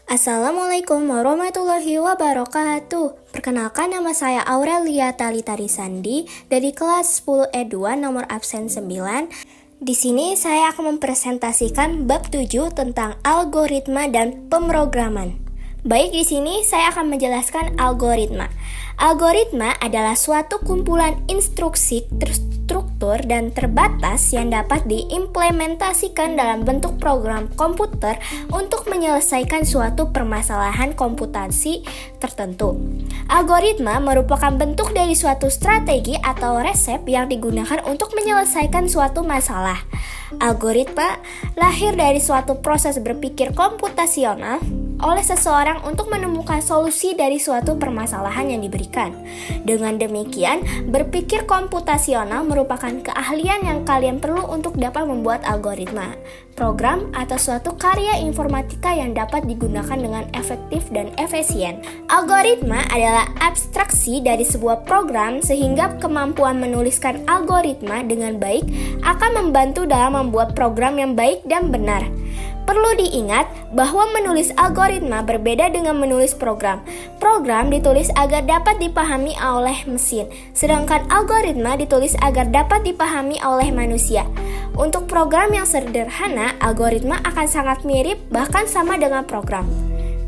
Assalamualaikum warahmatullahi wabarakatuh. Perkenalkan, nama saya Aurelia Talitari Sandi dari kelas 10E2 nomor absen 9. Di sini saya akan mempresentasikan bab 7 tentang algoritma dan pemrograman. Baik, di sini saya akan menjelaskan algoritma. Algoritma adalah suatu kumpulan instruksi terstruktur dan terbatas yang dapat diimplementasikan dalam bentuk program komputer untuk menyelesaikan suatu permasalahan komputasi tertentu. Algoritma merupakan bentuk dari suatu strategi atau resep yang digunakan untuk menyelesaikan suatu masalah. Algoritma lahir dari suatu proses berpikir komputasional oleh seseorang untuk menemukan solusi dari suatu permasalahan yang diberikan. Dengan demikian, berpikir komputasional merupakan keahlian yang kalian perlu untuk dapat membuat algoritma, program, atau suatu karya informatika yang dapat digunakan dengan efektif dan efisien. Algoritma adalah abstraksi dari sebuah program, sehingga kemampuan menuliskan algoritma dengan baik akan membantu dalam membuat program yang baik dan benar. Perlu diingat bahwa menulis algoritma berbeda dengan menulis program. Program ditulis agar dapat dipahami oleh mesin, sedangkan algoritma ditulis agar dapat dipahami oleh manusia. Untuk program yang sederhana, algoritma akan sangat mirip, bahkan sama dengan program.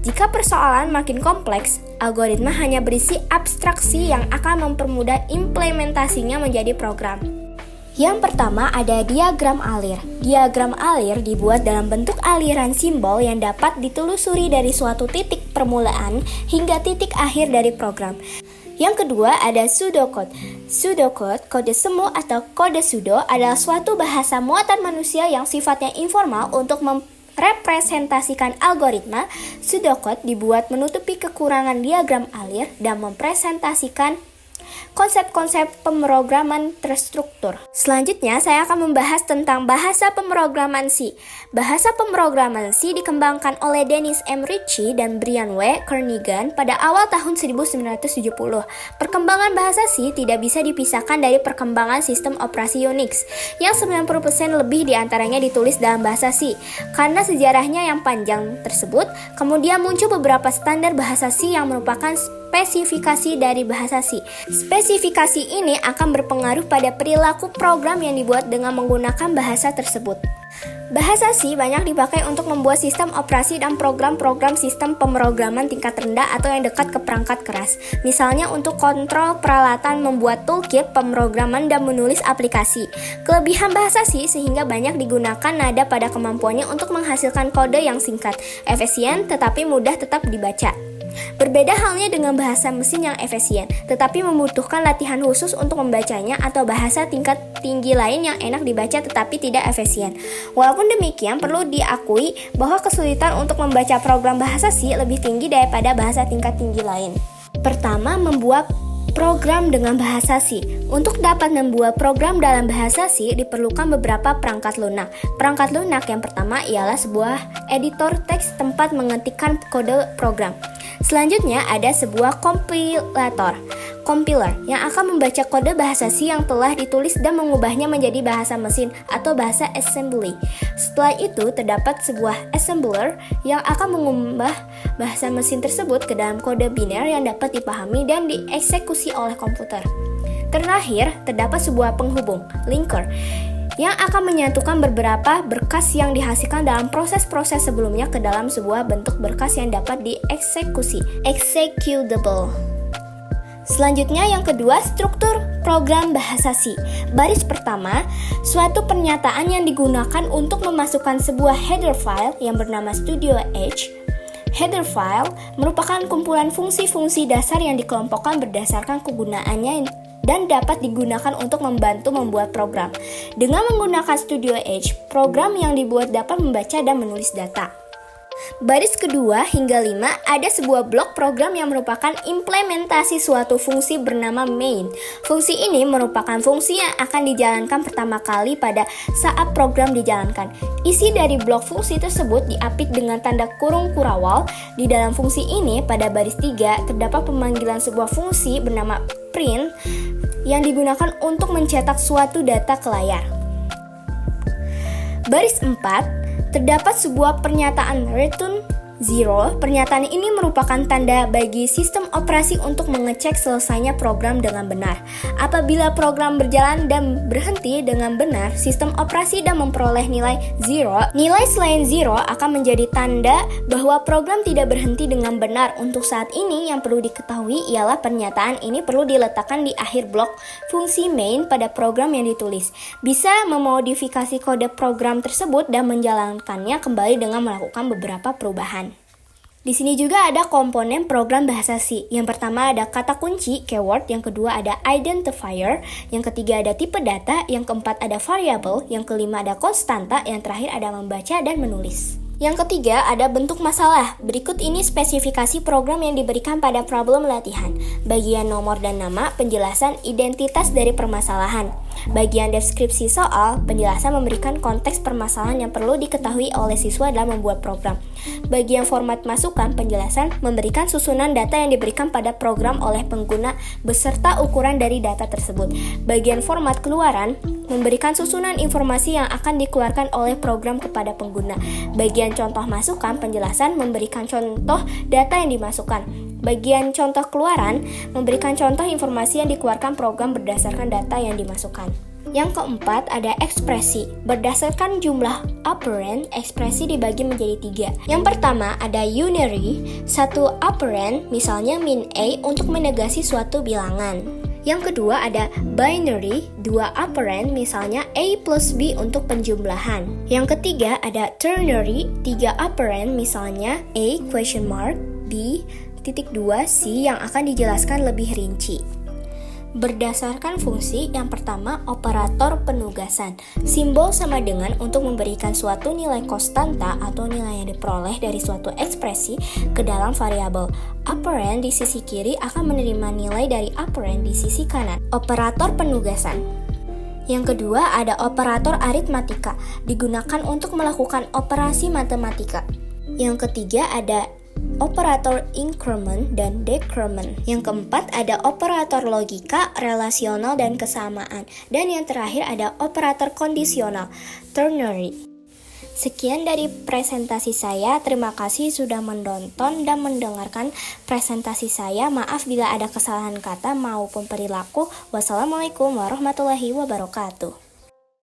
Jika persoalan makin kompleks, algoritma hanya berisi abstraksi yang akan mempermudah implementasinya menjadi program. Yang pertama ada diagram alir. Diagram alir dibuat dalam bentuk aliran simbol yang dapat ditelusuri dari suatu titik permulaan hingga titik akhir dari program. Yang kedua ada pseudocode. Pseudocode, kode semu atau kode pseudo adalah suatu bahasa muatan manusia yang sifatnya informal untuk merepresentasikan algoritma. Pseudocode dibuat menutupi kekurangan diagram alir dan mempresentasikan konsep-konsep pemrograman terstruktur. Selanjutnya, saya akan membahas tentang bahasa pemrograman C. Bahasa pemrograman C dikembangkan oleh Dennis M. Ritchie dan Brian W. Kernighan pada awal tahun 1970. Perkembangan bahasa C tidak bisa dipisahkan dari perkembangan sistem operasi Unix, yang 90% lebih diantaranya ditulis dalam bahasa C. Karena sejarahnya yang panjang tersebut, kemudian muncul beberapa standar bahasa C yang merupakan spesifikasi dari bahasa C. Spesifikasi ini akan berpengaruh pada perilaku program yang dibuat dengan menggunakan bahasa tersebut. Bahasa C banyak dipakai untuk membuat sistem operasi dan program-program sistem pemrograman tingkat rendah atau yang dekat ke perangkat keras. Misalnya untuk kontrol peralatan, membuat toolkit pemrograman, dan menulis aplikasi. Kelebihan bahasa C sehingga banyak digunakan nada pada kemampuannya untuk menghasilkan kode yang singkat, efisien, tetapi mudah tetap dibaca. Berbeda halnya dengan bahasa mesin yang efisien, tetapi membutuhkan latihan khusus untuk membacanya, atau bahasa tingkat tinggi lain yang enak dibaca tetapi tidak efisien. Walaupun demikian, perlu diakui bahwa kesulitan untuk membaca program bahasa C lebih tinggi daripada bahasa tingkat tinggi lain. Pertama, membuat program dengan bahasa C. Untuk dapat membuat program dalam bahasa C diperlukan beberapa perangkat lunak. Perangkat lunak yang pertama ialah sebuah editor teks tempat mengetikkan kode program. Selanjutnya ada sebuah compiler yang akan membaca kode bahasa C yang telah ditulis dan mengubahnya menjadi bahasa mesin atau bahasa assembly. Setelah itu terdapat sebuah assembler yang akan mengubah bahasa mesin tersebut ke dalam kode biner yang dapat dipahami dan dieksekusi oleh komputer. Terakhir, terdapat sebuah penghubung, linker, yang akan menyatukan beberapa berkas yang dihasilkan dalam proses-proses sebelumnya ke dalam sebuah bentuk berkas yang dapat dieksekusi, executable. Selanjutnya yang kedua, struktur program bahasa C. Baris pertama, suatu pernyataan yang digunakan untuk memasukkan sebuah header file yang bernama Studio H. Header file merupakan kumpulan fungsi-fungsi dasar yang dikelompokkan berdasarkan kegunaannya dan dapat digunakan untuk membantu membuat program. Dengan menggunakan Studio H, program yang dibuat dapat membaca dan menulis data. Baris kedua hingga 5 ada sebuah blok program yang merupakan implementasi suatu fungsi bernama main. Fungsi ini merupakan fungsi yang akan dijalankan pertama kali pada saat program dijalankan. Isi dari blok fungsi tersebut diapit dengan tanda kurung kurawal. Di dalam fungsi ini pada baris 3 terdapat pemanggilan sebuah fungsi bernama print yang digunakan untuk mencetak suatu data ke layar. Baris 4 terdapat sebuah pernyataan return Zero, pernyataan ini merupakan tanda bagi sistem operasi untuk mengecek selesainya program dengan benar. Apabila program berjalan dan berhenti dengan benar, sistem operasi dan memperoleh nilai zero. Nilai selain zero akan menjadi tanda bahwa program tidak berhenti dengan benar. Untuk saat ini yang perlu diketahui ialah pernyataan ini perlu diletakkan di akhir blok fungsi main pada program yang ditulis. Bisa memodifikasi kode program tersebut dan menjalankannya kembali dengan melakukan beberapa perubahan. Di sini juga ada komponen program bahasa C. Yang pertama ada kata kunci, keyword, yang kedua ada identifier, yang ketiga ada tipe data, yang keempat ada variable, yang kelima ada konstanta, yang terakhir ada membaca dan menulis. Yang ketiga ada bentuk masalah. Berikut ini spesifikasi program yang diberikan pada problem latihan. Bagian nomor dan nama, penjelasan identitas dari permasalahan. Bagian deskripsi soal, penjelasan memberikan konteks permasalahan yang perlu diketahui oleh siswa dalam membuat program. Bagian format masukan, penjelasan memberikan susunan data yang diberikan pada program oleh pengguna beserta ukuran dari data tersebut. Bagian format keluaran, memberikan susunan informasi yang akan dikeluarkan oleh program kepada pengguna. Bagian contoh masukan, penjelasan memberikan contoh data yang dimasukkan. Bagian contoh keluaran memberikan contoh informasi yang dikeluarkan program berdasarkan data yang dimasukkan. Yang keempat ada ekspresi. Berdasarkan jumlah operand, ekspresi dibagi menjadi 3. Yang pertama ada unary, satu operand, misalnya min A untuk menegasi suatu bilangan. Yang kedua ada binary, 2 operand, misalnya A plus B untuk penjumlahan. Yang ketiga ada ternary, 3 operand, misalnya A question mark, B titik 2, C yang akan dijelaskan lebih rinci. Berdasarkan fungsi, yang pertama operator penugasan. Simbol sama dengan untuk memberikan suatu nilai konstanta atau nilai yang diperoleh dari suatu ekspresi ke dalam variabel. Operand di sisi kiri akan menerima nilai dari operand di sisi kanan. Operator penugasan. Yang kedua ada operator aritmatika, digunakan untuk melakukan operasi matematika. Yang ketiga ada operator increment dan decrement. Yang keempat ada operator logika, relasional, dan kesamaan. Dan yang terakhir ada operator kondisional, ternary. Sekian dari presentasi saya. Terima kasih sudah menonton dan mendengarkan presentasi saya. Maaf bila ada kesalahan kata maupun perilaku. Wassalamualaikum warahmatullahi wabarakatuh.